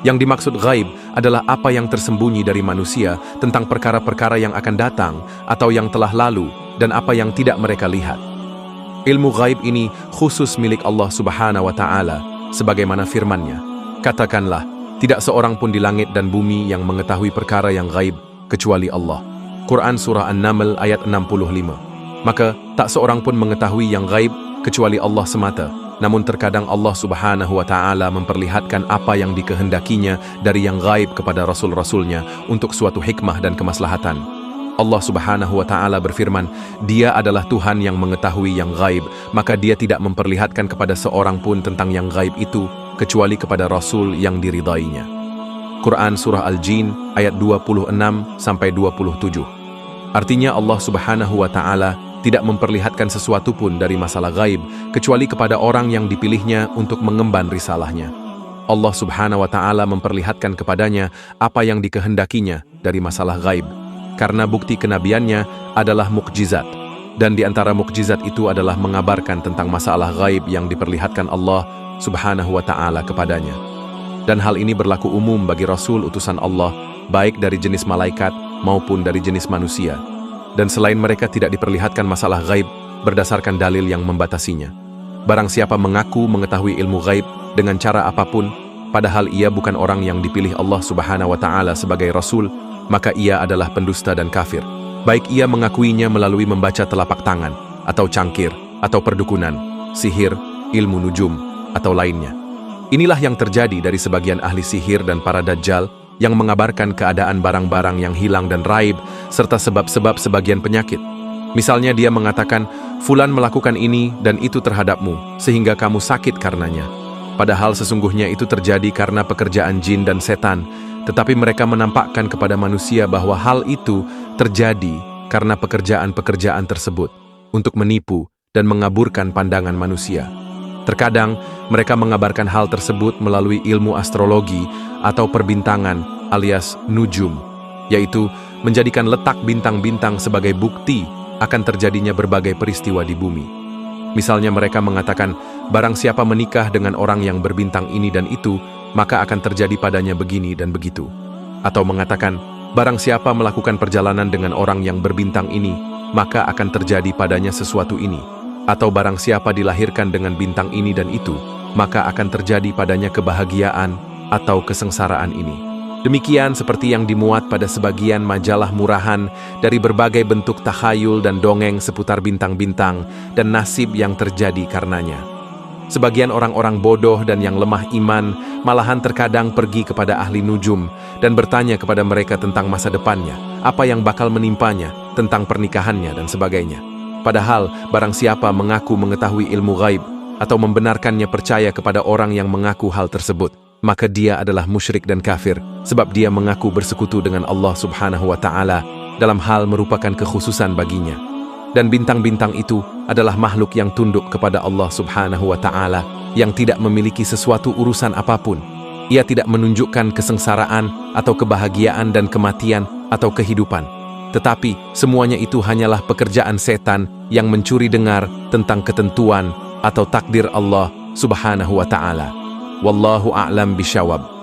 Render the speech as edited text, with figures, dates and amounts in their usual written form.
Yang dimaksud ghaib adalah apa yang tersembunyi dari manusia tentang perkara-perkara yang akan datang atau yang telah lalu dan apa yang tidak mereka lihat. Ilmu ghaib ini khusus milik Allah Subhanahu wa Ta'ala, sebagaimana firman-Nya, "Katakanlah, tidak seorang pun di langit dan bumi yang mengetahui perkara yang ghaib kecuali Allah." Quran Surah An-Naml ayat 65. Maka tak seorang pun mengetahui yang ghaib kecuali Allah semata. Namun terkadang Allah Subhanahu wa Ta'ala memperlihatkan apa yang dikehendakinya dari yang gaib kepada Rasul-Rasulnya untuk suatu hikmah dan kemaslahatan. Allah Subhanahu wa Ta'ala berfirman, Dia adalah Tuhan yang mengetahui yang gaib, maka Dia tidak memperlihatkan kepada seorang pun tentang yang gaib itu, kecuali kepada Rasul yang diridainya. Quran Surah Al-Jin ayat 26-27. Artinya Allah Subhanahu wa Ta'ala tidak memperlihatkan sesuatu pun dari masalah gaib kecuali kepada orang yang dipilihnya untuk mengemban risalahnya. Allah Subhanahu wa Ta'ala memperlihatkan kepadanya apa yang dikehendakinya dari masalah gaib, karena bukti kenabiannya adalah mukjizat, dan di antara mukjizat itu adalah mengabarkan tentang masalah gaib yang diperlihatkan Allah Subhanahu wa Ta'ala kepadanya. Dan hal ini berlaku umum bagi Rasul utusan Allah, baik dari jenis malaikat maupun dari jenis manusia. Dan selain mereka tidak diperlihatkan masalah gaib berdasarkan dalil yang membatasinya. Barang siapa mengaku mengetahui ilmu gaib dengan cara apapun, padahal ia bukan orang yang dipilih Allah Subhanahu wa Ta'ala sebagai Rasul, maka ia adalah pendusta dan kafir. Baik ia mengakuinya melalui membaca telapak tangan, atau cangkir, atau perdukunan, sihir, ilmu nujum, atau lainnya. Inilah yang terjadi dari sebagian ahli sihir dan para dajjal yang mengabarkan keadaan barang-barang yang hilang dan raib, serta sebab-sebab sebagian penyakit. Misalnya dia mengatakan, Fulan melakukan ini dan itu terhadapmu, sehingga kamu sakit karenanya. Padahal sesungguhnya itu terjadi karena pekerjaan jin dan setan, tetapi mereka menampakkan kepada manusia bahwa hal itu terjadi karena pekerjaan-pekerjaan tersebut, untuk menipu dan mengaburkan pandangan manusia. Terkadang, mereka mengabarkan hal tersebut melalui ilmu astrologi atau perbintangan alias nujum, yaitu menjadikan letak bintang-bintang sebagai bukti akan terjadinya berbagai peristiwa di bumi. Misalnya mereka mengatakan, barang siapa menikah dengan orang yang berbintang ini dan itu, maka akan terjadi padanya begini dan begitu. Atau mengatakan, barang siapa melakukan perjalanan dengan orang yang berbintang ini, maka akan terjadi padanya sesuatu ini. Atau barang siapa dilahirkan dengan bintang ini dan itu, maka akan terjadi padanya kebahagiaan atau kesengsaraan ini. Demikian seperti yang dimuat pada sebagian majalah murahan dari berbagai bentuk takhayul dan dongeng seputar bintang-bintang dan nasib yang terjadi karenanya. Sebagian orang-orang bodoh dan yang lemah iman malahan terkadang pergi kepada ahli nujum dan bertanya kepada mereka tentang masa depannya, apa yang bakal menimpanya, tentang pernikahannya dan sebagainya. Padahal, barang siapa mengaku mengetahui ilmu gaib atau membenarkannya percaya kepada orang yang mengaku hal tersebut, maka dia adalah musyrik dan kafir, sebab dia mengaku bersekutu dengan Allah Subhanahu wa Ta'ala dalam hal merupakan kekhususan baginya. Dan bintang-bintang itu adalah makhluk yang tunduk kepada Allah Subhanahu wa Ta'ala, yang tidak memiliki sesuatu urusan apapun. Ia tidak menunjukkan kesengsaraan atau kebahagiaan dan kematian atau kehidupan. Tetapi semuanya itu hanyalah pekerjaan setan yang mencuri dengar tentang ketentuan atau takdir Allah Subhanahu wa Ta'ala. Wallahu a'lam bishawab.